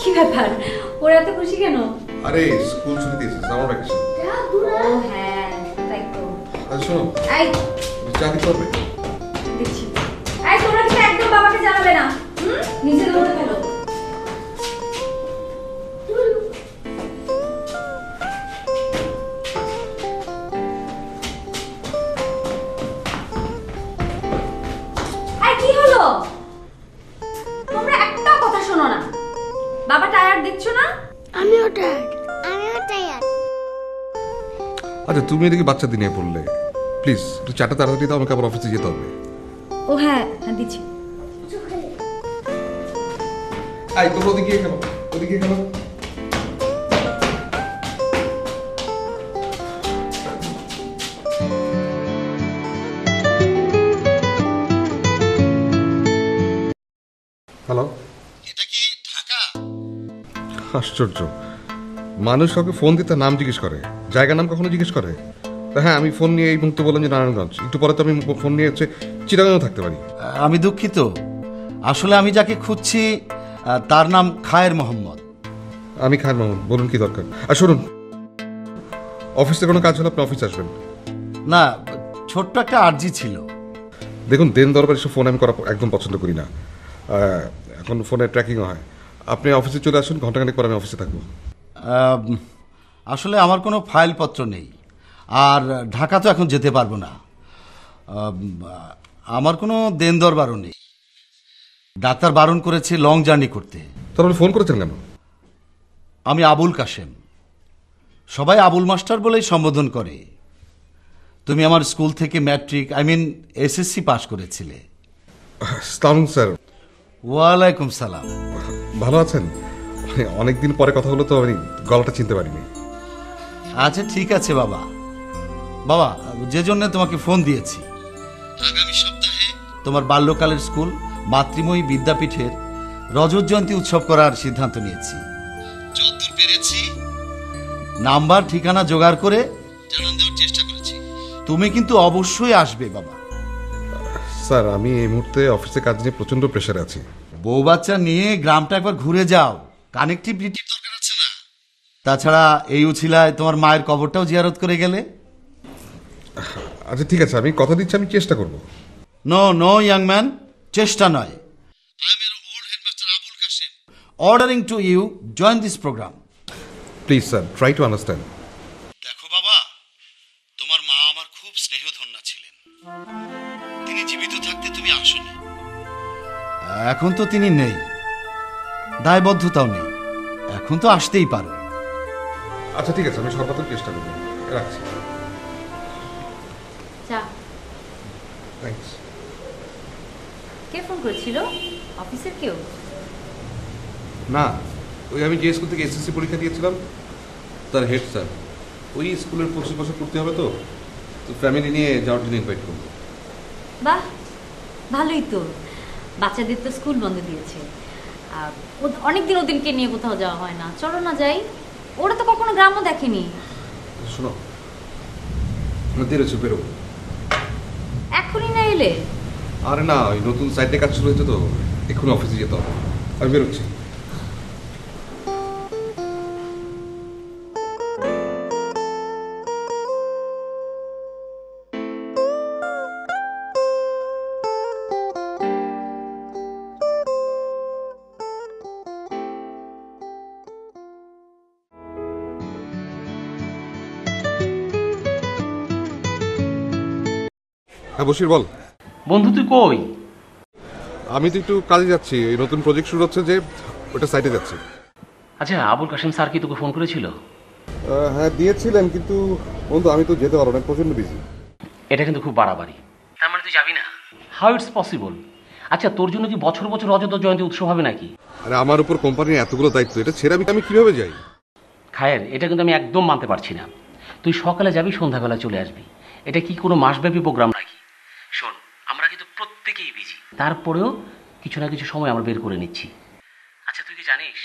কি ব্যাপার, ওরা এত খুশি কেন? আরে স্কুল ছুটি দিয়েছে, সামার ভ্যাকেশন। ও হ্যাঁ, তাই তো। আচ্ছা শোনো, এই চা দিতে হবে? দিচ্ছি। এই তোমরা কিন্তু একদম বাবাকে জানাবে না, নিজেদের মধ্যে খেলো। এই কি হলো? তোমরা একটা কথা শোনো না। বাবা টায়ার্ড দেখছো না? আমিও টায়ার্ড। আচ্ছা তুমি এদিকে বাচ্চাদের নিয়ে পড়লে, প্লিজ একটু চাটা তাড়াতাড়ি দাও, আমাকে আবার অফিসে যেতে হবে। ও হ্যাঁ হ্যাঁ দিচ্ছি। এই তোমরা ওদিকে খেলো, ওদিকে খেলো। হ্যালো, এটা কি ঢাকা? আশ্চর্য, মানুষ কাউকে ফোন দিতে নাম জিজ্ঞেস করে, জায়গার নাম কখনো জিজ্ঞেস করে? তা হ্যাঁ, আমি ফোন নিয়ে এই মুহূর্তে বললাম যে নারায়ণগঞ্জ, একটু পরে তো আমি ফোন নিয়ে হচ্ছে চিটাগাংও থাকতে পারি। আমি দুঃখিত, আসলে আমি যাকে খুঁজছি তার নাম খায়ের মোহাম্মদ। আমি খান মামুন, বলুন কি দরকার? আর শুনুন, অফিসে কোনো কাজ হলে আপনি অফিস আসবেন। না, ছোট্ট একটা আর্জি ছিল। দেখুন, দেন দরবার এসব ফোন আমি করা একদম পছন্দ করি না। এখন ফোনে ট্র্যাকিংও হয়। আপনি অফিসে চলে আসুন, ঘন্টাখানেক পর আমি অফিসে থাকবো। আসলে আমার কোনো ফাইলপত্র নেই, আর ঢাকা তো এখন যেতে পারবো না। আমার কোনো দেন দরবারও নেই। ডাক্তার বারণ করেছে লং জার্নি করতে। তাহলে ফোন করেছেন কেন? আমি আবুল কাশেম, সবাই আবুল মাস্টার বলেই সম্বোধন করে। তুমি আমার স্কুল থেকে ম্যাট্রিক এসএসসি পাশ করেছিলে। সালাম স্যার। ওয়ালাইকুম সালাম। ভালো আছেন? অনেকদিন পরে কথা হলো তো আমি গলাটা চিনতে পারিনি। আচ্ছা ঠিক আছে বাবা। বাবা, যে জন্য তোমাকে ফোন দিয়েছি, আগামী সপ্তাহে তোমার বাল্যকালের স্কুল মাতৃময়ী বিদ্যাপীঠের রজত জয়ন্তী উৎসব করার সিদ্ধান্ত নিয়েছি। যতদূর পেরেছি নাম্বার ঠিকানা জোগাড় করে জানান দেওয়ার চেষ্টা করেছি। তুমি কিন্তু অবশ্যই আসবে বাবা। স্যার, আমি এই মুহূর্তে অফিসে কাজ নিয়ে প্রচন্ড প্রেশারে আছি। বউ বাচ্চা নিয়ে গ্রামটা একবার ঘুরে যাও, কানেক্টিভিটির দরকার আছে না? তাছাড়া এই উছিলায় তোমার মায়ের কবরটাও জিয়ারত করে গেলে। আচ্ছা ঠিক আছে, আমি কথা দিচ্ছি, আমি চেষ্টা করব। নো নো ইয়াং ম্যান, চেষ্টা নয়। I am your old headmaster Abul Kashem, ordering to you join this program. Please sir, try to understand. দেখো বাবা, তোমার মা আমার খুব স্নেহধন্যা ছিলেন। তিনি জীবিত থাকতে তুমি আসোনি, এখন তো তিনি নেই, দায়বদ্ধতাও নেই, এখন তো আসতেই পারো। আচ্ছা ঠিক আছে, আমি সর্বাত্মক চেষ্টা করব। রাখছি। চা। থ্যাঙ্কস। কে ফোন করেছিল? অফিসের কেউ? না, ওই আমি যে স্কুল থেকে এসএসসি পরীক্ষা দিয়েছিলাম তার হেড স্যার। ওই স্কুলের 25 বছর করতে হবে তো ফ্যামিলি নিয়ে যাওয়ার জন্য ইনভাইট করবো। বাহ, ভালোই তো। বাচ্চাদের তো স্কুল বন্ধ দিয়েছে, অনেকদিন ওদেরকে নিয়ে কোথাও যাওয়া হয় না। চলো না যাই, ওরা তো কখনো গ্রামও দেখেনি। শোনো, দেরি হচ্ছে, বেরোবো। এখনই না এলে? আরে না, ওই নতুন সাইটে কাজ শুরু হয়েছে তো, এক্ষুনি অফিসে যেতে হবে। আমি বেরোচ্ছি। হ্যাঁ বশির, বল। বন্ধু তুই কই? আমি তো একটু কাজে যাচ্ছি, এই নতুন প্রজেক্ট শুরু হচ্ছে যে, ওটা সাইটে যাচ্ছি। আচ্ছা, আবুল কাশেম স্যার কি তোকে ফোন করেছিল? হ্যাঁ দিয়েছিলেন, কিন্তু বন্ধু আমি তো যেতে পারবো না, প্রচন্ড বিজি। এটা কিন্তু খুব বাড়াবাড়ি। তার মানে তুই যাবি না? How it's possible? আচ্ছা, তোর জন্য কি বছর বছর রজত জয়ন্তী উৎসব হবে নাকি? আরে আমার উপর কোম্পানির এতগুলো দায়িত্ব, এটা ছেড়ে আমি কিভাবে যাই? খায়ের, এটা কিন্তু আমি একদম মানতে পারছি না। তুই সকালে যাবি, সন্ধ্যাবেলা চলে আসবি। এটা কি কোনো মাসব্যাপী প্রোগ্রাম নাকি? শোন, আমরা কিন্তু প্রত্যেকেই বিজি, তারপরেও কিছু না কিছু সময় আমরা বের করে নিচ্ছি। আচ্ছা, তুই কি জানিস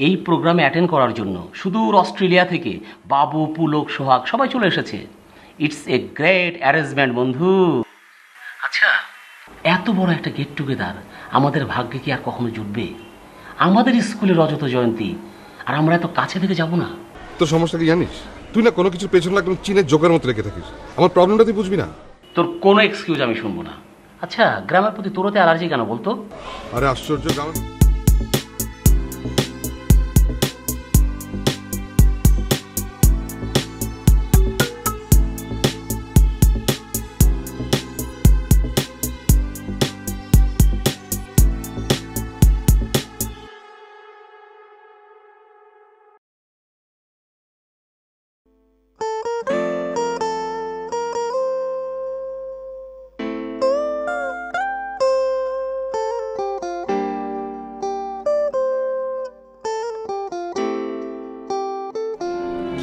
এই প্রোগ্রামে অ্যাটেন্ড করার জন্য সুদূর অস্ট্রেলিয়া থেকে বাবু, পুলক, সোহাগ সবাই চলে এসেছে। ইটস এ গ্রেট অ্যারেঞ্জমেন্ট বন্ধু। আচ্ছা, এত বড় একটা গেট টুগেদার আমাদের ভাগ্যে কি আর কখনো জুটবে? আমাদের স্কুলে রজত জয়ন্তী, আর আমরা এত কাছে থেকে যাব না? তোর সমস্যা কি জানিস? তুই না কোনো কিছুর পেছনে একদম চীনের জোকের মতো রেখে থাকিস। আমার প্রবলেমটা তুই বুঝবি না। তোর কোনো এক্সকিউজ আমি শুনবো না। আচ্ছা, গ্রামের প্রতি তোরতে অ্যালার্জি কেন বলতো? আরে আশ্চর্য, গ্রাম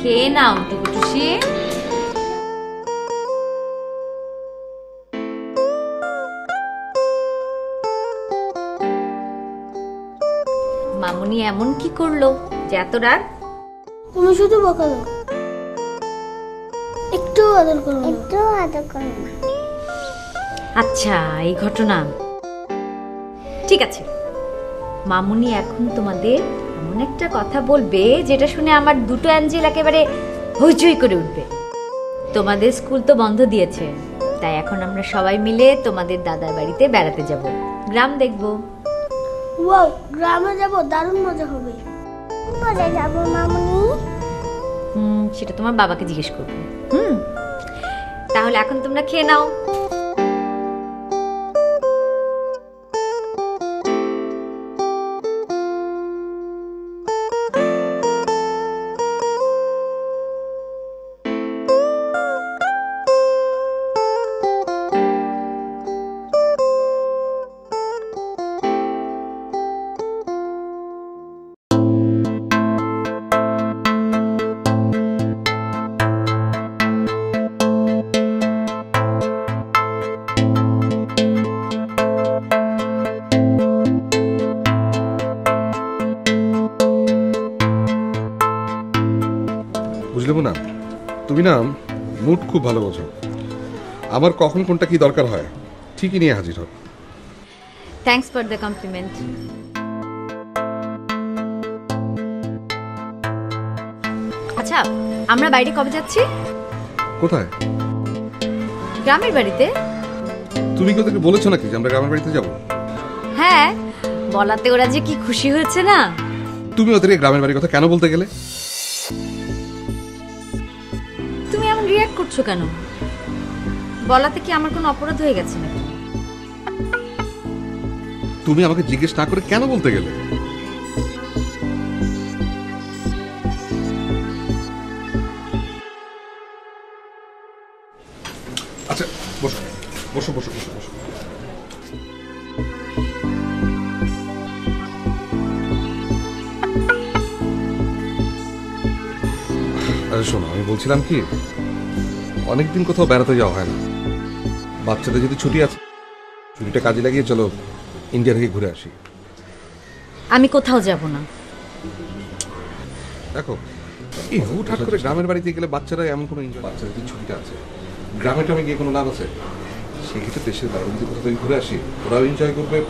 খেয়ে নাও টুকুটুসি। মামুনি এমন কি করলো যে এত রাগ? তুমি শুধু বকা দাও, একটু আদর করো, একটু আদর করো না। আচ্ছা, এই ঘটনা। ঠিক আছে, মামুনি এখন তোমাদের এমন একটা কথা বলবে যেটা শুনে আমার দুটো অ্যাঞ্জেল একেবারে হইচই করে উঠবে। তোমাদের স্কুল তো বন্ধ দিয়েছে, তাই এখন আমরা সবাই মিলে তোমাদের দাদার বাড়িতে বেড়াতে যাব, গ্রাম দেখব। ওয়াও, গ্রামে যাব, দারুণ মজা হবে। মজা যাব মামুনি? সেটা তোমার বাবাকে জিজ্ঞেস করবো। তাহলে এখন তোমরা খেয়ে নাও। বুঝলে না, তুমি না মুড খুব ভালো বোঝো। আমার কখন কোনটা কি দরকার হয় ঠিকই নিয়ে হাজির হও। Thanks for the compliment. আচ্ছা, আমরা বাইরে কবে যাচ্ছি? কোথায়? গ্রামের বাড়িতে। তুমি কি ওদেরকে বলেছো নাকি যে আমরা গ্রামের বাড়িতে যাব? হ্যাঁ, বলাতে ওরা যে কি খুশি হয়েছে না। তুমি ওদেরকে গ্রামের বাড়ির কথা কেন বলতে গেলে? তুমি এমন রিঅ্যাক্ট করছো কেন? বলাতে কি আমার কোনো অপরাধ হয়ে গেছে নাকি? তুমি আমাকে জিজ্ঞেস না করে কেন বলতে গেলে? আচ্ছা, বসো বসো বসো বসো বসো। আরে শোনো, আমি বলছিলাম কি, অনেকদিন কোথাও বেড়াতে যাওয়া হয় না। বাচ্চাদের যদি ছুটি আছে, ছুটিটা কাজে লাগিয়ে চলো ইন্ডিয়া থেকে ঘুরে আসি। আমি কোথাও যাব না। দেখো, এই হুটহাট করে গ্রামের বাড়িতে গেলে বাচ্চারা এমন কোনো এনজয়, বাচ্চাদের যদি ছুটিটা আছে, গ্রামে টামে গিয়ে কোনো লাভ আছে? সেক্ষেত্রে দেশের বাইরে যদি কোথাও থেকে ঘুরে আসি, ওরাও এনজয় করবে।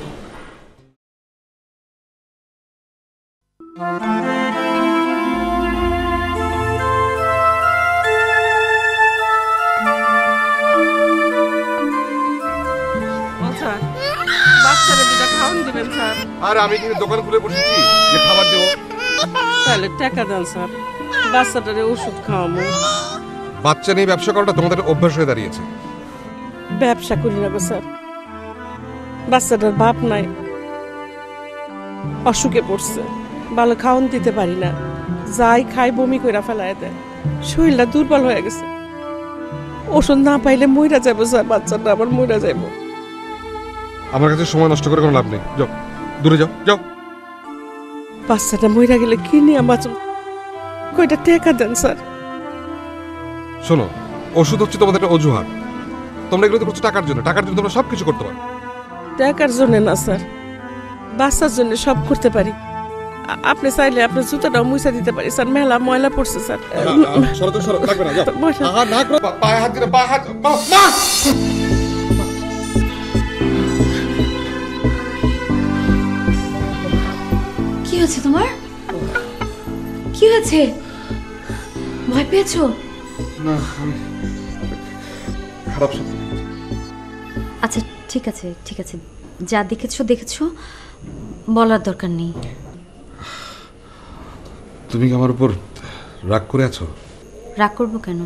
বাচ্চারা দুটা খাওয়ান দিবেন স্যার। আর আমি কিন্তু দোকান খুলে বসেছি যে খাবার দেবো। তাহলে টাকা দেন স্যার, বাচ্চাটারে ওষুধ খাওয়াবো। বাচ্চা নিয়ে ব্যবসা করাটা তোমাদের অভ্যাস হয়ে দাঁড়িয়েছে। ব্যবসা করি না গো স্যার, বাচ্চাটার বাপ নাই, অসুখে পড়ছে, ভালো খাওয়ান দিতে পারি না, যাই খাই বমি কইরা ফেলায় দেয়, শরীরটা দুর্বল হয়ে গেছে। ওষুধ না পাইলে মইরা যাবো স্যার, বাচ্চাটা আবার মইরা যাবো। আমার কাছে সময় নষ্ট করে কোনো লাভ নেই, যাও দূরে যাও যাও। বাচ্চাটা মইরা গেলে কি নিয়ে বাঁচব? কয়টা টাকা দেন স্যার। শোনো, ওষুধ হচ্ছে তোমাদের একটা অজুহাত। তোমরা এগুলো তো করছো টাকার জন্য, টাকার জন্য তোমরা সবকিছু করতে পারো। টাকার জন্য না স্যার, বাচ্চার জন্য সব করতে পারি। আপনি চাইলে আপনার জুতাটাও মুছা দিতে পারি স্যার, মেলা ময়লা পড়ছে স্যার। সরো তো সরো, লাগবে না, যাও। না করো, পায়ে হাত দিলে পায়ে হাত, মা। হয়েছে তোমার? কি হয়েছে? ভয় পেয়েছো? না, আমি খারাপ স্বপ্ন। আচ্ছা ঠিক আছে ঠিক আছে, যা দেখেছো দেখেছো, বলার দরকার নেই। তুমি কি আমার উপর রাগ করে আছো? রাগ করবো কেন?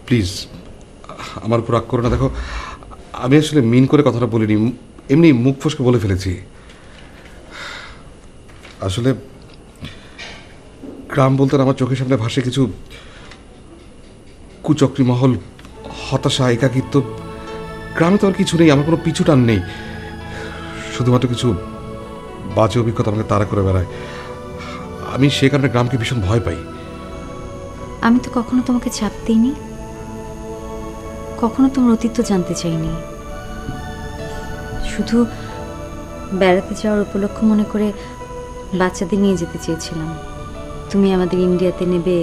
প্লিজ আমার উপর রাগ করো না। দেখো, আমি আসলে মিন করে কথাটা বলিনি, এমনি মুখ ফসকে বলে ফেলেছি। আসলে গ্রাম বলতে আমার চোখের সামনে ভাসে কিছু কুচক্রি মহল, হতাশা, একাকিত্ব। গ্রামে তো আর কিছু নেই, আমার কোনো পিছু টান নেই, শুধুমাত্র কিছু বাজে অভিজ্ঞতা আমাকে তাড়া করে বেড়ায়। আমি সে কারণে গ্রামকে ভীষণ ভয় পাই। আমি তো কখনো তোমাকে চাপ দিইনি, কখনো তোমার অতীত জানতে চাইনি। শুধু বেড়াতে যাওয়ার উপলক্ষ মনে করে বাচ্চাদের নিয়ে যেতে চেয়েছিলাম। তুমি আমাদের ইন্ডিয়াতে নেবে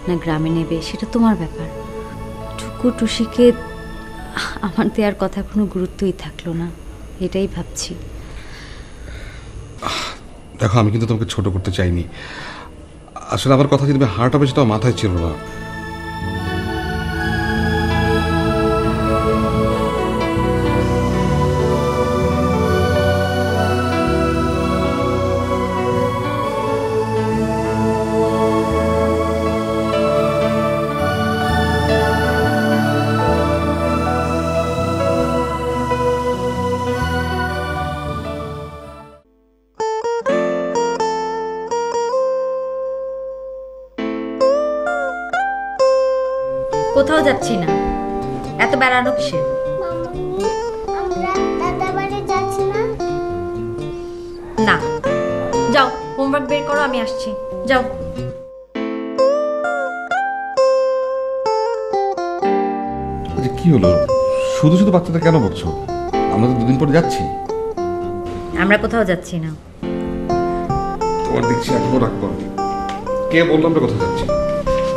না গ্রামে নেবে সেটা তোমার ব্যাপার। টুকু টুসিকে আমার দেওয়ার কথা কোনো গুরুত্বই থাকলো না, এটাই ভাবছি। দেখো, আমি কিন্তু তোমাকে ছোট করতে চাইনি। আসলে আমার কথা যদি হার্ট হবে সেটা মাথায় ছিল না। কোথাও যাচ্ছি না, এত বেড়ানো কিসে? মামুনি, আমরা দাদা বাড়ি যাচ্ছি না? না, যাও হোমওয়ার্ক বের করো, আমি আসছি, যাও। আচ্ছা, কি হলো? শুধু শুধু বাচ্চাদের কেন বলছো? আমরা তো দুদিন পরে যাচ্ছি। আমরা কোথাও যাচ্ছি না। তোমার দেখছি এখনো রাগ করনি। কে বললাম আমরা কোথাও যাচ্ছি?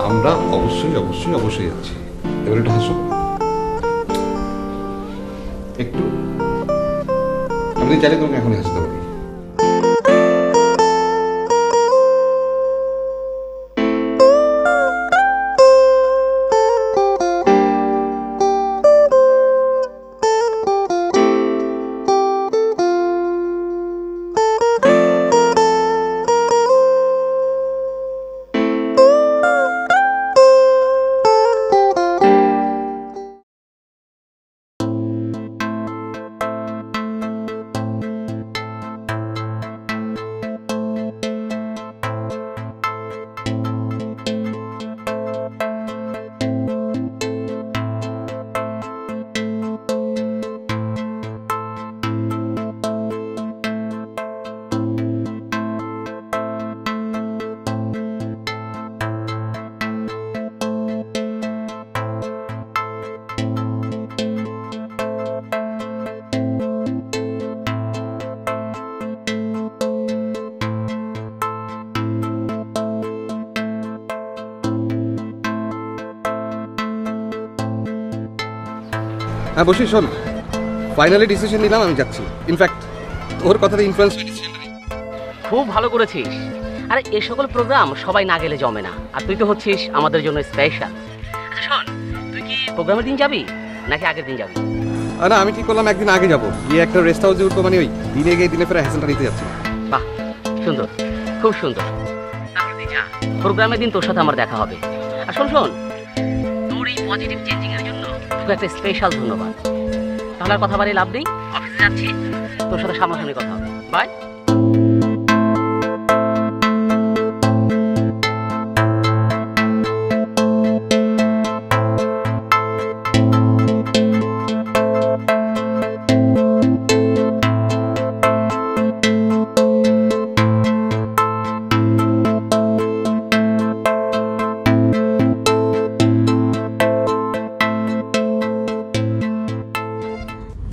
আমরা অবশ্যই অবশ্যই অবশ্যই যাচ্ছি। এবার একটু হাসো, একটু। আমি চাইলে তোমাকে এখনই হাসতে পারি। হ্যাঁ বসি, শোন, ফাইনালি ডিসিশন নিলাম, আমি যাচ্ছি। ইনফ্যাক্ট ওর কথাতে ইনফ্লুয়েন্স হয়ে ডিসিশনটা নিই। খুব ভালো করেছিস। আরে এ সকল প্রোগ্রাম সবাই না গেলে জমে না, আর তুই তো হচ্ছিস আমাদের জন্য স্পেশাল। আচ্ছা শোন, তুই কি প্রোগ্রামের দিন যাবি নাকি আগের দিন যাবি? না, আমি ঠিক করলাম একদিন আগে যাবো, গিয়ে একটা রেস্ট হাউসে উঠবো, মানে ওই দিনে গিয়ে দিনে ফেরা হ্যাসেলটা নিতে যাচ্ছি। বাহ, সুন্দর, খুব সুন্দর। তাহলে তুই যা, প্রোগ্রামের দিন তোর সাথে আমার দেখা হবে। আর শোন শোন, তোর এই পজিটিভ চেঞ্জিং এর জন্য তোকে একটা স্পেশাল ধন্যবাদ। তাহলে আর কথা বাড়ি লাভ নেই, অফিসে যাচ্ছি, তোর সাথে সামনাসামনি কথা হবে। বাই।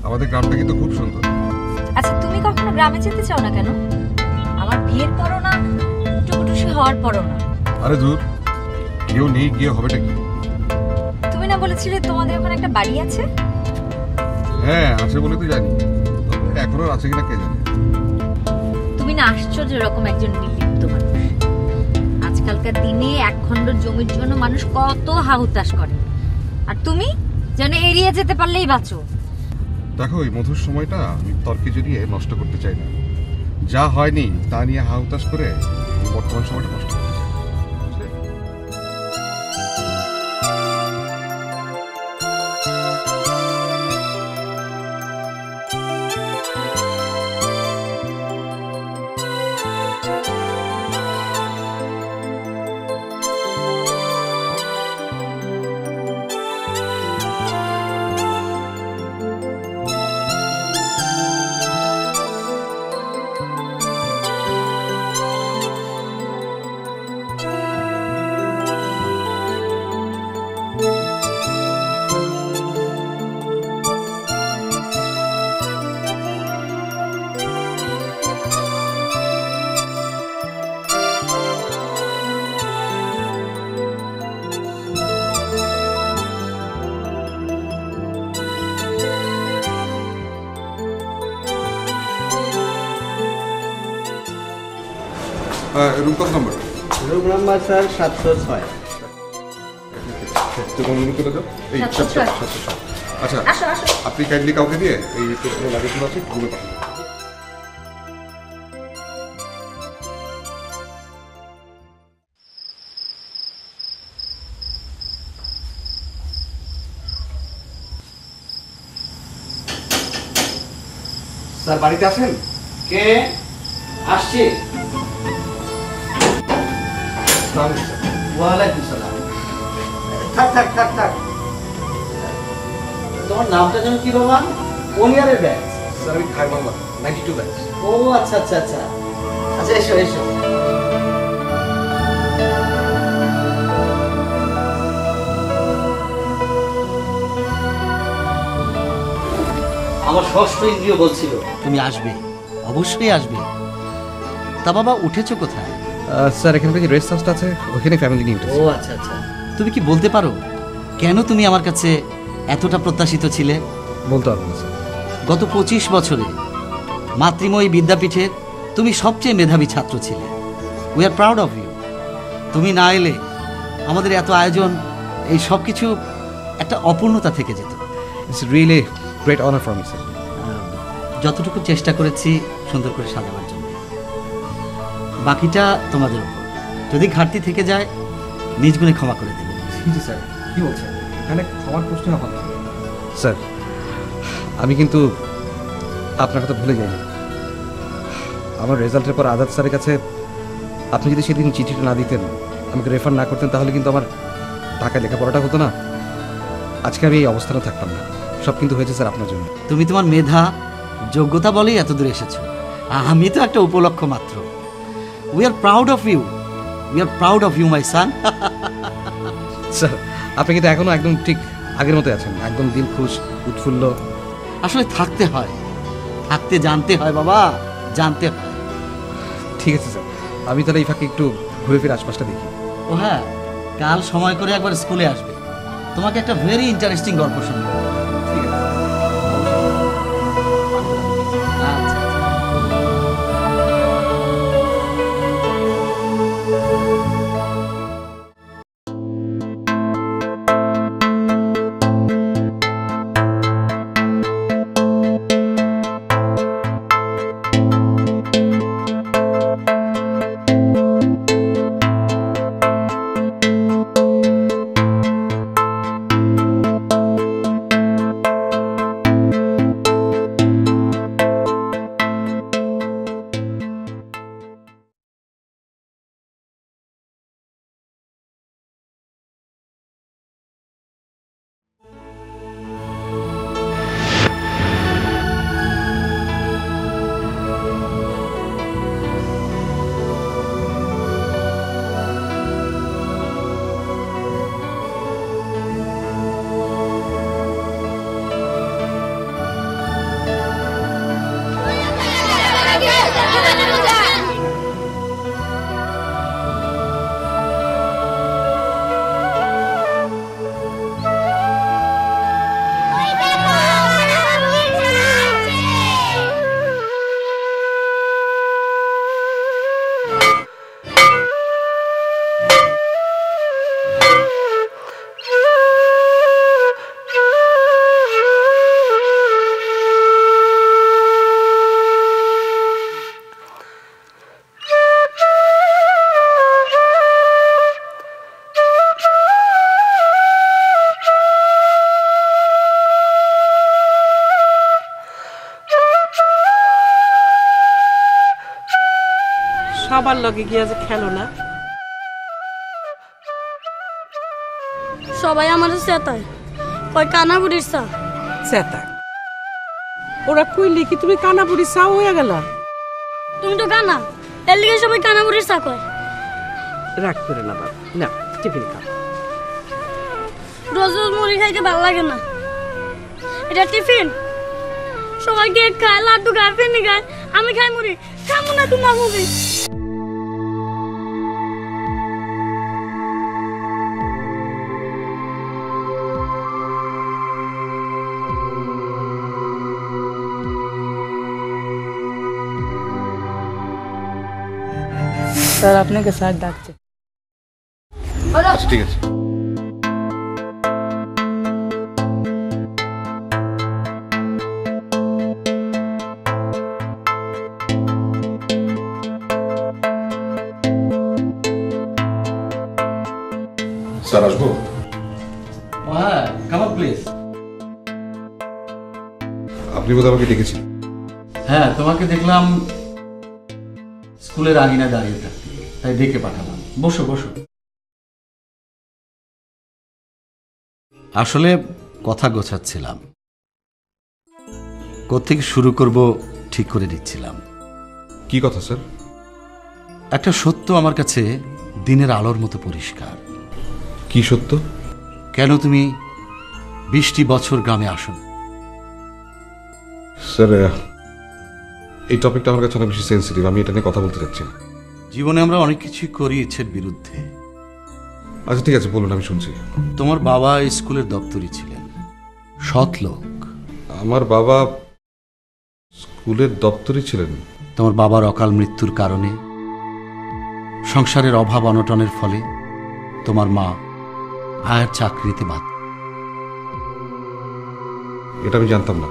আমাদের গ্রামটা কিন্তু খুব সুন্দর। আচ্ছা তুমি কখনো গ্রামে যেতে চাও না কেন? আমার বিয়ের পরও না, টুকুটুসি হওয়ার পরও না। আরে দূর, কেউ নেই, গিয়ে হবেটা কি? তুমি না বলেছিলে তোমাদের ওখানে একটা বাড়ি আছে? হ্যাঁ আছে বলে তো জানি, তবে এখনো আছে কিনা কে জানে। না আশ্চর্য রকম একজন নির্লিপ্ত মানুষ। আজকালকার দিনে এক খণ্ড জমির জন্য মানুষ কত হাহুতাশ করে, আর তুমি যেন এড়িয়ে যেতে পারলেই বাঁচো। দেখো, এই মধুর সময়টা আমি তর্কে জড়িয়ে নষ্ট করতে চাই না। যা হয়নি তা নিয়ে হাহুতাশ করে বর্তমান সময়টা নষ্ট করতে চাই না। বুঝলে? রুম কত নম্বর? Room number sir 706। চলে যাও। এই 706। 706। আচ্ছা, আসো আসো। আপনি কাইন্ডলি কাউকে দিয়ে এই পেছনে লাগেজগুলো আছে রুমে পাঠান। স্যার বাড়িতে আছেন? কে আসছে? ওয়ালাইকুম সালাম। থাক থাক থাক থাক। তোমার নামটা যেন কি বাবা? কোন ইয়ারের ব্যাচ? স্যার আমি খাই বাংলা 92 ব্যাচ। ও আচ্ছা আচ্ছা আচ্ছা। আচ্ছা এসো এসো। আমার ষষ্ঠ ইন্দ্রিয় বলছিল তুমি আসবে, অবশ্যই আসবে। তা বাবা উঠেছো কোথায়? স্যার এখানে যে রেস্ট হাউসটা আছে ওখানে ফ্যামিলি নিয়ে ও আচ্ছা আচ্ছা। তুমি কি বলতে পারো কেন তুমি আমার কাছে এতটা প্রত্যাশিত ছিলে? বলতে পারবো না স্যার। গত 25 বছরে মাতৃময়ী বিদ্যাপীঠের তুমি সবচেয়ে মেধাবী ছাত্র ছিলে। We are proud of you. তুমি না এলে আমাদের এত আয়োজন, এই সব কিছু একটা অপূর্ণতা থেকে যেত। It's really great honour for me sir. যতটুকু চেষ্টা করেছি সুন্দর করে সাজাবার জন্য, বাকিটা তোমাদের উপর। যদি ঘাটতি থেকে যায় নিজ গুণে ক্ষমা করে দেবে। জি স্যার, কি বলছেন? এখানে ক্ষমার প্রশ্ন হবে না স্যার। আমি কিন্তু আপনার কথা ভুলে যাইনি। আমার রেজাল্টের পর আজাদ স্যারের কাছে আপনি যদি সেদিন চিঠিটা না দিতেন, আমাকে রেফার না করতেন, তাহলে কিন্তু আমার ঢাকায় লেখাপড়াটা হতো না। আজকে আমি এই অবস্থানে থাকতাম না। সব কিন্তু হয়েছে স্যার আপনার জন্য। তুমি তোমার মেধা যোগ্যতা বলেই এত দূর এসেছো। আমি তো একটা উপলক্ষ মাত্র। We are proud of you. We are proud of you my son. Sir আপনি কিন্তু এখনো একদম ঠিক আগের মতো আছেন, একদম দিল খুশ, উৎফুল্ল। আসলে থাকতে হয়, থাকতে জানতে হয় বাবা, জানতে হয়। ঠিক আছে স্যার, আমি তাহলে এই ফাঁকে একটু ঘুরে ফিরে আশপাশটা দেখি। ও হ্যাঁ, কাল সময় করে একবার স্কুলে আসবে, তোমাকে একটা ভেরি ইন্টারেস্টিং গল্প শুনবো। ঠিক আছে। আচ্ছা। বাবার লগে গিয়া যে খেলো না? সবাই আমার চেতায় কয় কানা বুড়ির চা। চেতা ওরা কইলি কি তুমি কানাপুরি চা হইয়া গেলা? তুমি তো কানা, এর লিগে সবাই কানা বুড়ির চা কয়। রাগ করে না বাবা, না টিফিন খাও। রোজ রোজ মুড়ি খাইতে ভালো লাগে না। এটা টিফিন, সবাই কেক খায়, লাড্ডু খায়, ফেনি খায়, আমি খাই মুড়ি। খাবো না তোমার মুড়ি। স্যার আপনাকে স্যার ডাকছে। আচ্ছা ঠিক আছে। স্যার আসবো? হ্যাঁ, কাম অন প্লিজ। আপনি বোধহয় আমাকে ডেকেছেন। হ্যাঁ, তোমাকে দেখলাম স্কুলের আঙিনায় দাঁড়িয়ে থাকতে, তাই ডেকে পাঠালাম। বসো বসো। আসলে কথা গোছাচ্ছিলাম, কোত্থেকে শুরু করব ঠিক করে দিচ্ছিলাম। কি কথা স্যার? একটা সত্য আমার কাছে দিনের আলোর মতো পরিষ্কার। কি সত্য? কেন তুমি 20টি বছর গ্রামে আসো? স্যার এই টপিকটা আমার কাছে অনেক বেশি সেন্সিটিভ, আমি এটা নিয়ে কথা বলতে চাচ্ছি না। জীবনে আমরা অনেক কিছুই করি ইচ্ছের বিরুদ্ধে। আচ্ছা ঠিক আছে, বলুন, আমি শুনছি। তোমার বাবা এই স্কুলের দপ্তরি ছিলেন, সৎ লোক। আমার বাবা স্কুলের দপ্তরি ছিলেন? তোমার বাবার অকাল মৃত্যুর কারণে, সংসারের অভাব অনটনের ফলে তোমার মা আয়ের চাকরিতে বাদ। এটা আমি জানতাম না।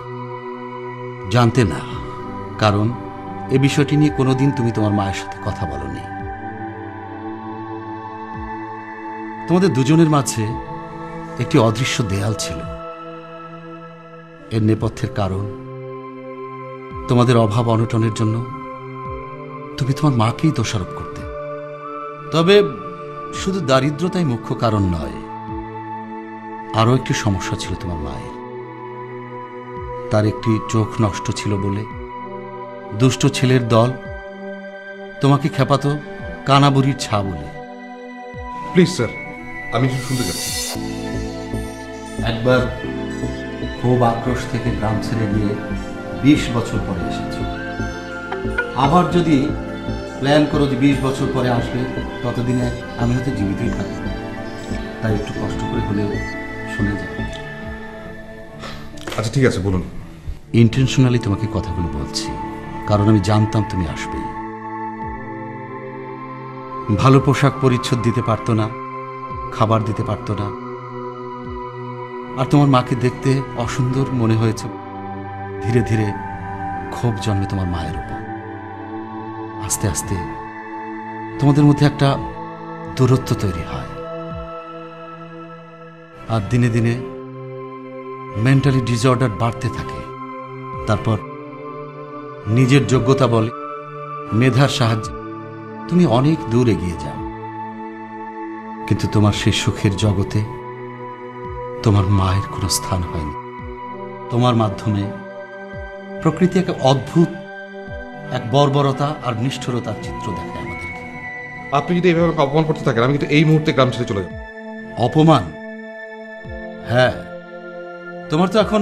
জানতে না, কারণ এ বিষয়টি নিয়ে কোনোদিন তুমি তোমার মায়ের সাথে কথা বলনি। তোমাদের দুজনের মাঝে একটি অদৃশ্য দেয়াল ছিল। এর নেপথ্যের কারণ তোমাদের অভাব অনটনের জন্য তুমি তোমার মাকেই দোষারোপ করতে। তবে শুধু দারিদ্রতাই মুখ্য কারণ নয়, আরও একটি সমস্যা ছিল তোমার মায়ের। তার একটি চোখ নষ্ট ছিল বলে দুষ্ট ছেলের দল তোমাকে খেপাতো কানাবুড়ির ছা বলে। প্লিজ স্যার, আমি কিছু শুনতে চাচ্ছি। একবার খুব আক্রোশ থেকে গ্রাম ছেড়ে গিয়ে 20 বছর পরে এসেছ। আবার যদি প্ল্যান করো যে 20 বছর পরে আসবে, ততদিনে আমি হয়তো জীবিতই থাকবো। তাই একটু কষ্ট করে হলেও শুনে যাও। আচ্ছা ঠিক আছে, বলুন। ইন্টেনশনালি তোমাকে কথাগুলো বলছি, কারণ আমি জানতাম তুমি আসবে। ভালো পোশাক পরিচ্ছদ দিতে পারতো না, খাবার দিতে পারতো না, আর তোমার মাকে দেখতে অসুন্দর মনে হয়েছে। ধীরে ধীরে ক্ষোভ জন্মে তোমার মায়ের উপর। আস্তে আস্তে তোমাদের মধ্যে একটা দূরত্ব তৈরি হয়, আর দিনে দিনে মেন্টালি ডিসঅর্ডার বাড়তে থাকে। তারপর নিজের যোগ্যতা বলে, মেধার সাহায্যে তুমি অনেক দূর এগিয়ে যাও। কিন্তু তোমার সেই সুখের জগতে তোমার মায়ের কোনো স্থান হয়নি। তোমার মাধ্যমে প্রকৃতি এক অদ্ভুত এক বর্বরতা আর নিষ্ঠুরতার চিত্র দেখায় আমাদেরকে। আপনি যদি এইভাবে আমাকে অপমান করতে থাকেন, আমি কিন্তু এই মুহূর্তে গ্রাম ছেড়ে চলে যাব। অপমান? হ্যাঁ, তোমার তো এখন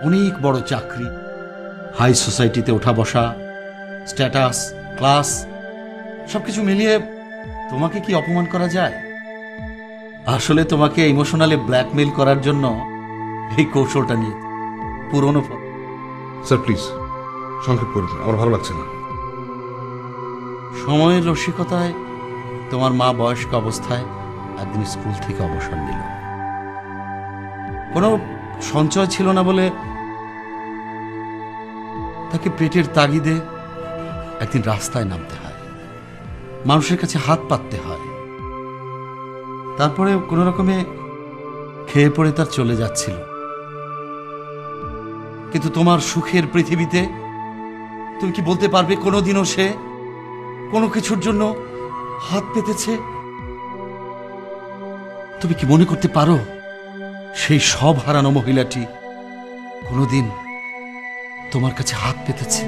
অনেক বড় চাকরি, হাই সোসাইটিতে ওঠা বসা, স্ট্যাটাস, ক্লাস, সবকিছু মিলিয়ে তোমাকে কি অপমান করা যায়? আসলে তোমাকে ইমোশনালি ব্ল্যাকমেইল করার জন্য এই কৌশলটা নিয়ে পুরনো। স্যার প্লিজ সংক্ষেপ করুন, আমার ভালো লাগছে না। সময়ের রসিকতায় তোমার মা বয়স্ক অবস্থায় একদিন স্কুল থেকে অবসর নিল। কোনো সঞ্চয় ছিল না বলে তাকে পেটের তাগিদে একদিন রাস্তায় নামতে হয়, মানুষের কাছে হাত পাততে হয়। তারপরে কোনো রকমে খেয়ে পড়ে তার চলে যাচ্ছিল। কিন্তু তোমার সুখের পৃথিবীতে তুমি কি বলতে পারবে কোনোদিনও সে কোনো কিছুর জন্য হাত পেতেছে? তুমি কি মনে করতে পারো সেই সব হারানো মহিলাটি কোনোদিন তোমার কাছে হাত পেতেছে?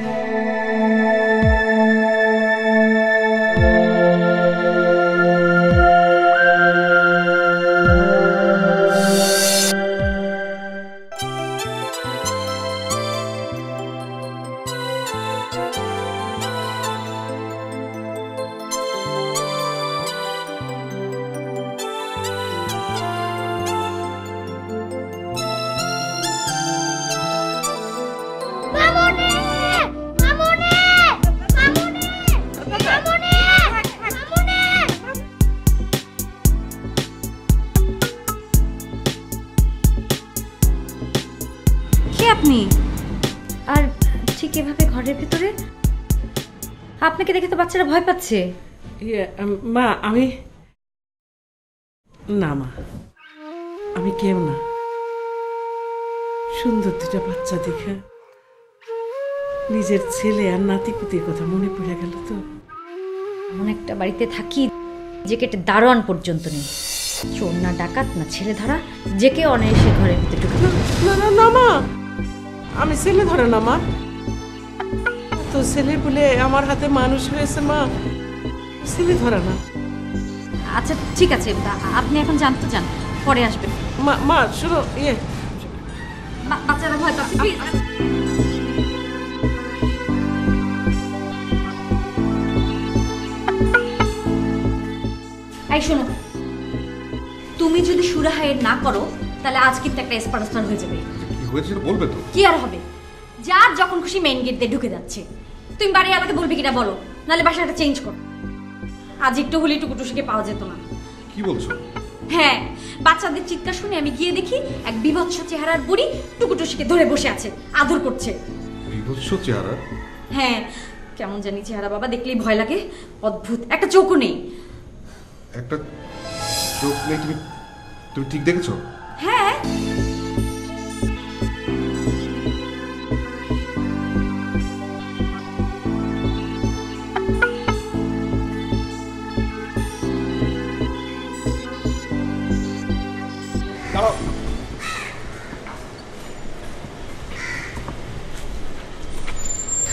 কে আপনি? আর ঠিক এভাবে ঘরের ভিতরে? আপনাকে দেখে তো বাচ্চারা ভয় পাচ্ছে। মা আমি না, মা আমি কেউ না। সুন্দর দুটা বাচ্চা দেখে নিজের ছেলে আর নাতিপুতির কথা মনে পড়ে গেল তো। এমন একটা বাড়িতে থাকি যে কেটে দারোয়ান পর্যন্ত নেই, চোর না ডাকাত না ছেলে ধরা, যে কেউ অনায়াসে ঘরের ভিতরে ঢুকে পড়ে। না না না মা, আমি ছেলে ধরে না মা। তো ছেলে বলে আমার হাতে মানুষ হয়েছে মা, ছেলে ধরা না। আচ্ছা ঠিক আছে, আপনি এখন জানতে চান, পরে আসবেন। মা মা শুনো, বাচ্চারা ভয় পাচ্ছে, প্লিজ। এই শোনো, তুমি যদি সুরাহায়ের না করো তাহলে আজ কিন্তু একটা স্পারস্টার হয়ে যাবে। কি হয়েছে সেটা বলবে তো? কি আর হবে, যার যখন খুশি মেইন গেট দিয়ে ঢুকে যাচ্ছে। তুমি বাড়ি আমাকে বলবে কিনা বলো, নাহলে বাসাটা চেঞ্জ করো। আজ একটু হলে টুকুটুসিকে পাওয়া যেত না। কি বলছো? হ্যাঁ, বাচ্চাদের চিৎকার শুনে আমি গিয়ে দেখি এক বিভৎস চেহারার বুড়ি টুকুটুসিকে ধরে বসে আছে, আদর করছে। বিভৎস চেহারা? হ্যাঁ, কেমন জানি চেহারা বাবা, দেখলেই ভয় লাগে। অদ্ভুত, একটা চোখও নেই। একটা চোখ নেই? তুমি তুমি ঠিক দেখেছো? হ্যাঁ,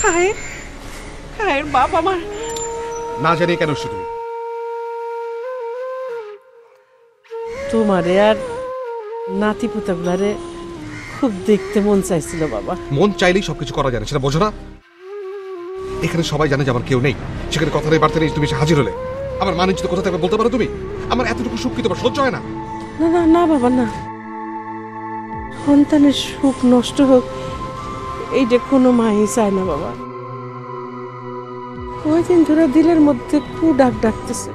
খায়ের খায়ের বাপ আমার। না জানি কেন শুধু তোমারে আর নাতি পুতাগুলারে খুব দেখতে মন চাইছিল বাবা। মন চাইলেই সবকিছু করা যায় না, সেটা বোঝো না? এখানে সবাই জানে যে আমার কেউ নেই, সেখানে কথা নেই বার্তা নেই, তুমি এসে হাজির হলে। আমার মা নিশ্চিত কোথা থাকবে বলতে পারো তুমি? আমার এতটুকু সুখ কি তোমার সহ্য হয় না? না না না বাবা না, সন্তানের সুখ নষ্ট হোক এইটা কোনো মাই চায় না বাবা। ওই দিন ধরে দিলের মধ্যে কু ডাক ডাকতেছে,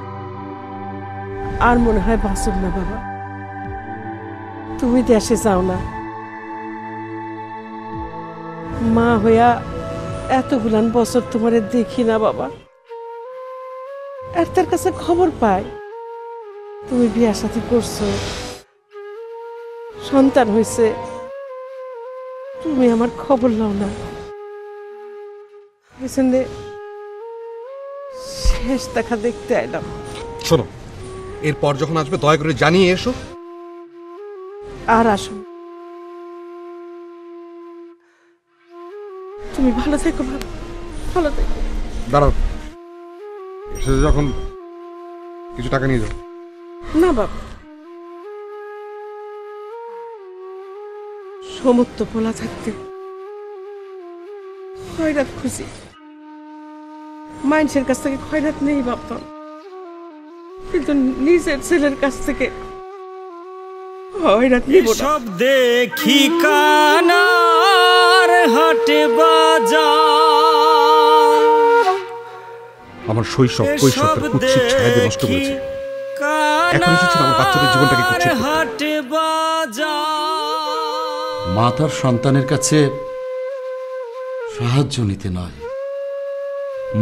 আর মনে হয় বাঁচব না বাবা। তুমি দেশে যাও না, মা হইয়া এতগুলান বছর তোমারে দেখি না বাবা। আর তার কাছে খবর পাই তুমি বিয়া সাথী করছো, সন্তান হয়েছে, তুমি আমার খবর নাও না। বুঝলে, শেষ দেখা দেখতে আইলাম। শোনো, এরপর যখন আসবে দয়া করে জানিয়ে এসো। আর আসো, তুমি ভালো থেকো বাবা, ভালো থেকো। দাঁড়াও, এসে যখন কিছু টাকা নিয়ে যাও। না বাবা, সমস্ত পোলা থাকতে খয়রাত খুশি, মানুষের কাছ থেকে খয়রাত নেই ভাবতাম, কিন্তু নিজের ছেলের কাছ থেকে খয়রাত নেব না। সব দেখি কানার হাটে বাজার, আমার শৈশব কৈশোর কুৎসিত ছায়া দিয়ে নষ্ট করেছে। এখন এসেছিল আমার বাচ্চাদের জীবনটাকে কুৎসিত করতে। হাটে বাজার। মা তার সন্তানের কাছে সাহায্য নিতে নয়,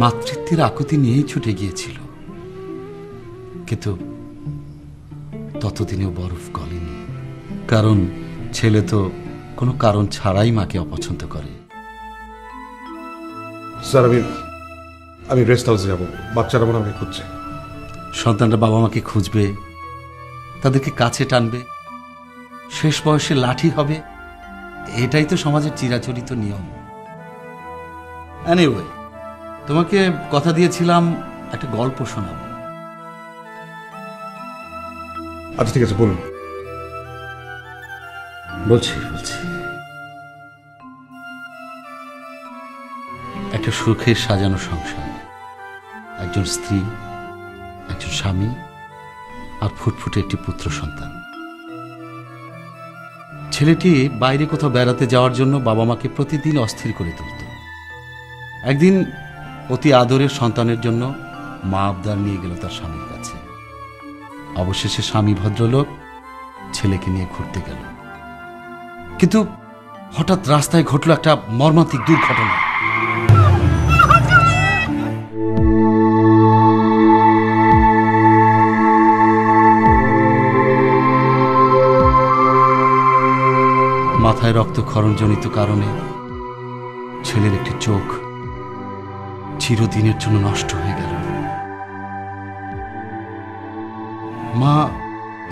মাতৃত্বের আকুতি নিয়েই ছুটে গিয়েছিল, কিন্তু ততদিনেও বরফ গলেনি। কারণ ছেলে তো কোনো কারণ ছাড়াই মাকে অপছন্দ করে। স্যার, আমি আমি রেস্ট হাউসে যাবো, বাচ্চারা মনে আমাকে খুঁজছে। সন্তানরা বাবা মাকে খুঁজবে, তাদেরকে কাছে টানবে, শেষ বয়সে লাঠি হবে, এটাই তো সমাজের চিরাচরিত নিয়ম। এনিওয়ে, তোমাকে কথা দিয়েছিলাম একটা গল্প শোনাবো। আচ্ছা ঠিক আছে, বলুন। বলছি। একটা সুখের সাজানো সংসার, একজন স্ত্রী, একজন স্বামী আর ফুটফুটে একটি পুত্র সন্তান। ছেলেটি বাইরে কোথাও বেড়াতে যাওয়ার জন্য বাবা মাকে প্রতিদিন অস্থির করে তুলত। একদিন অতি আদরের সন্তানের জন্য মা আবদার নিয়ে গেল তার স্বামীর কাছে। অবশেষে স্বামী ভদ্রলোক ছেলেকে নিয়ে ঘুরতে গেল, কিন্তু হঠাৎ রাস্তায় ঘটল একটা মর্মান্তিক দুর্ঘটনা। মাথায় রক্তক্ষরণজনিত কারণে ছেলের একটি চোখ চিরদিনের জন্য নষ্ট হয়ে গেল। মা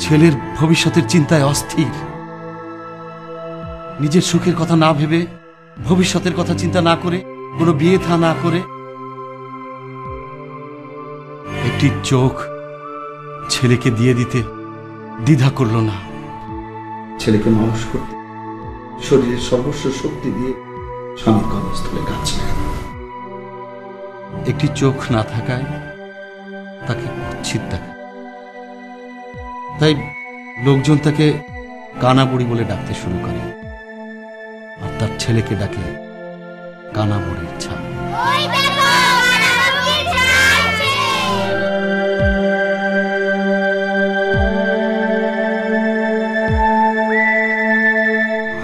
ছেলের ভবিষ্যতের চিন্তায় অস্থির। নিজের সুখের কথা না ভেবে, ভবিষ্যতের কথা চিন্তা না করে, কোনো বিয়ে থা না করে একটি চোখ ছেলেকে দিয়ে দিতে দ্বিধা করল না। ছেলেকে মানুষ করতে শরীরের সর্বস্ব শক্তি দিয়ে স্বামীর কর্মস্থলে কাজ নেয়। একটি চোখ না থাকায় তাকে কুৎসিত দেখায়, তাই লোকজন তাকে কানা বুড়ি বলে ডাকতে শুরু করে, আর তার ছেলেকে ডাকে কানা বুড়ির ছাপ।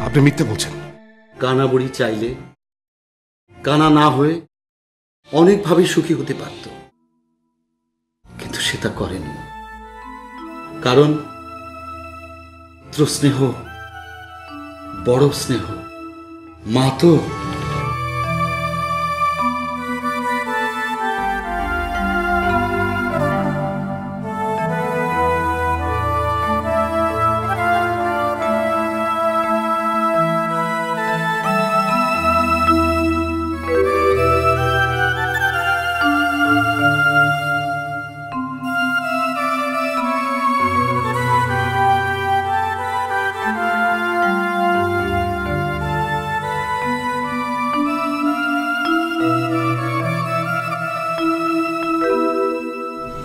আপনি মিথ্যে বলছেন। কানা বুড়ি চাইলে কানা না হয়ে অনেকভাবে সুখী হতে পারত, কিন্তু সে তা করেনি। কারণ স্নেহ বড় স্নেহ, মা তো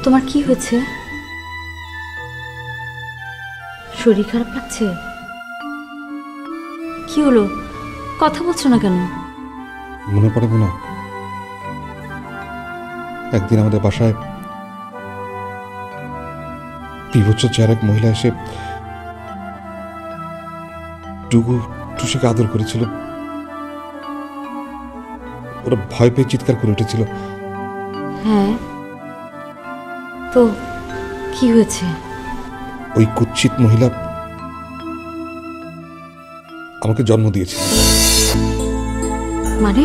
তোমার কি হয়েছে? শরীর খারাপ লাগছে? কি হলো, কথা বলছো না কেন? মনে পড়ে না একদিন আমাদের বাসায় বিভৎস চেহারা এক মহিলা এসে টুসিকে আদর করেছিল। ওরা ভয় পেয়ে চিৎকার করে উঠেছিল। হ্যাঁ, তো কি হয়েছে? ওই কুৎসিত মহিলা আমাকে জন্ম দিয়েছে। মানে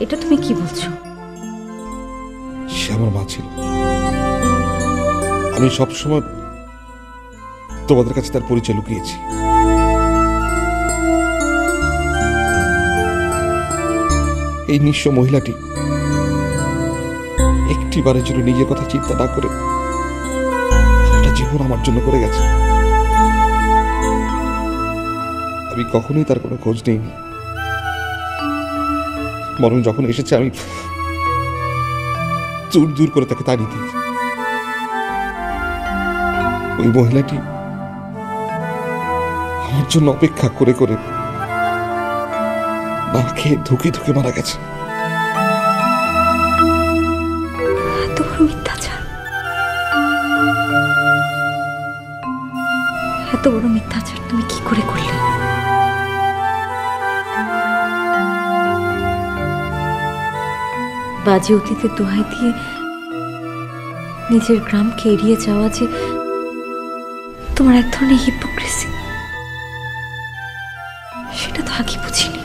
এটা তুমি কি বলছো? সে আমার মা ছিল। আমি সবসময় তোমাদের কাছে তার পরিচয় লুকিয়েছি। এই নিঃস্ব মহিলাটি একটিবারের জন্য নিজের কথা চিন্তা না করে একটা জীবন আমার জন্য করে গেছে। আমি কখনোই তার কোনো খোঁজ নেইনি, বরং যখন এসেছে আমি দূর দূর করে তাকে তাড়িয়ে দিয়েছি। ওই মহিলাটি আমার জন্য অপেক্ষা করে করে না খেয়ে ধুকে ধুকে মারা গেছে। এত বড় মিথ্যাচার, এত বড় মিথ্যাচার তুমি কি করে করলে? বাজে অতীতের দোহাই দিয়ে নিজের গ্রামকে এড়িয়ে যাওয়া যে তোমার এক ধরনের হিপোক্রেসি, সেটা তো আগে বুঝিনি।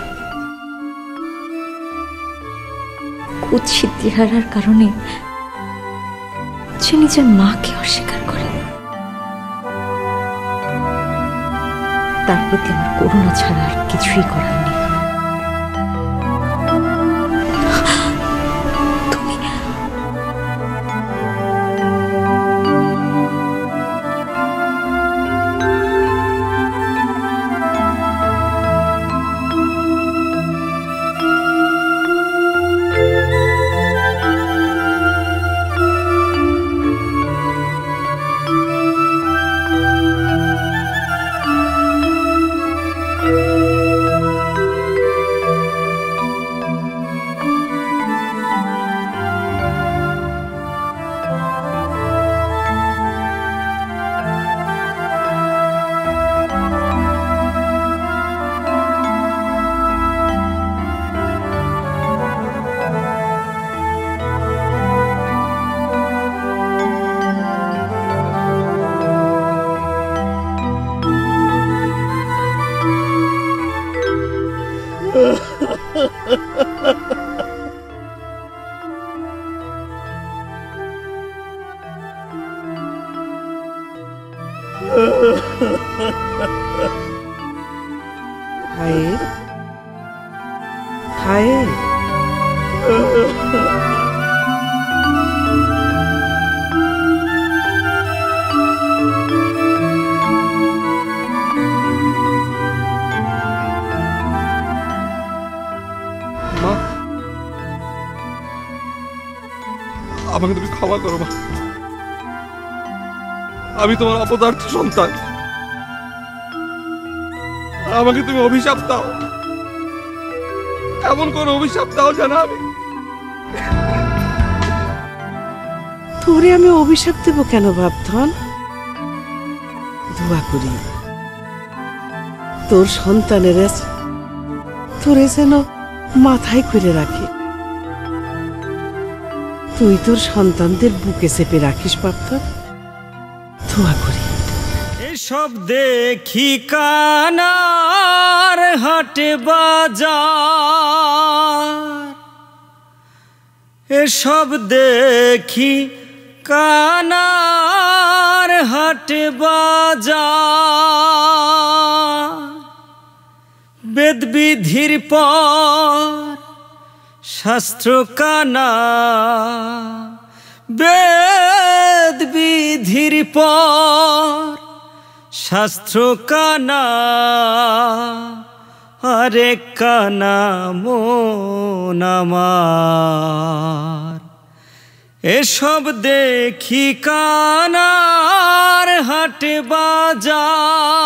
কুৎসিত চেহারার কারণে সে নিজের মাকে অস্বীকার করে। তার প্রতি আমার করুণা ছাড়া আর কিছুই করার নেই। খায়ে খায়ে মা, আমাকে তুমি ক্ষমা করো মা। আমি তোমার অপদার্থ সন্তান। আমাকে তুমি অভিশাপ দাও, এমন কোন অভিশাপ দাও যেন আমি। তোরে আমি অভিশাপ দেব কেন বাপধন? দোয়া করি তোর সন্তানের তোরে যেন মাথায় করে রাখে। তুই তোর সন্তানদের বুকে চেপে রাখিস বাপধন, দোয়া করি। এসব দেখি কানার হাটে বাজার, এসব দেখি কানার হাটে বাজার। বেদবিধির পর শাস্ত্র কানা, বেদবিধির পর শাস্ত্র কানা, আরে কানা মন আমার। এসব দেখি কানার হাটে বাজার,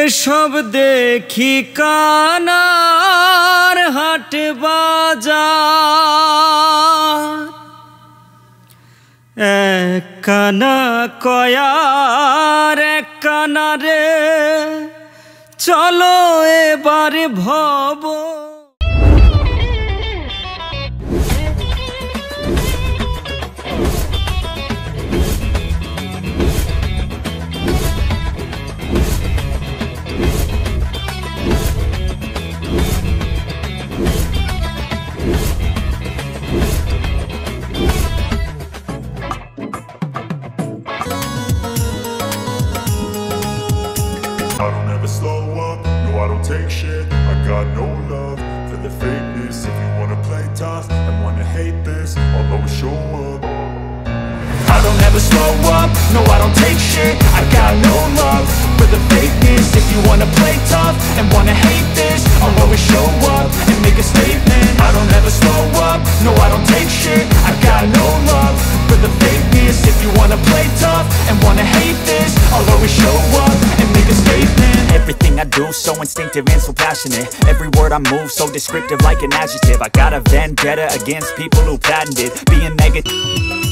এসব দেখি কানার হাটে বাজার। এক কানা কয়ার এক কানা রে, চলো এবারে ভব। I don't ever slow up, no I don't take shit. I got no love for the fakeness. If you wanna play tough and wanna hate this, I'll always show up. I don't ever slow up, no I don't take shit. I got no love for the fakeness. If you wanna play tough and wanna hate this, I'll always show up and make a statement. I don't ever slow up, no I don't take shit. I got no love for the fakeness. If you wanna play tough and wanna hate this, I'll always show up and make a statement. Everything I do so instinctive and so passionate. Every word I move so descriptive like an adjective. I got a vendetta against people who patented being negative.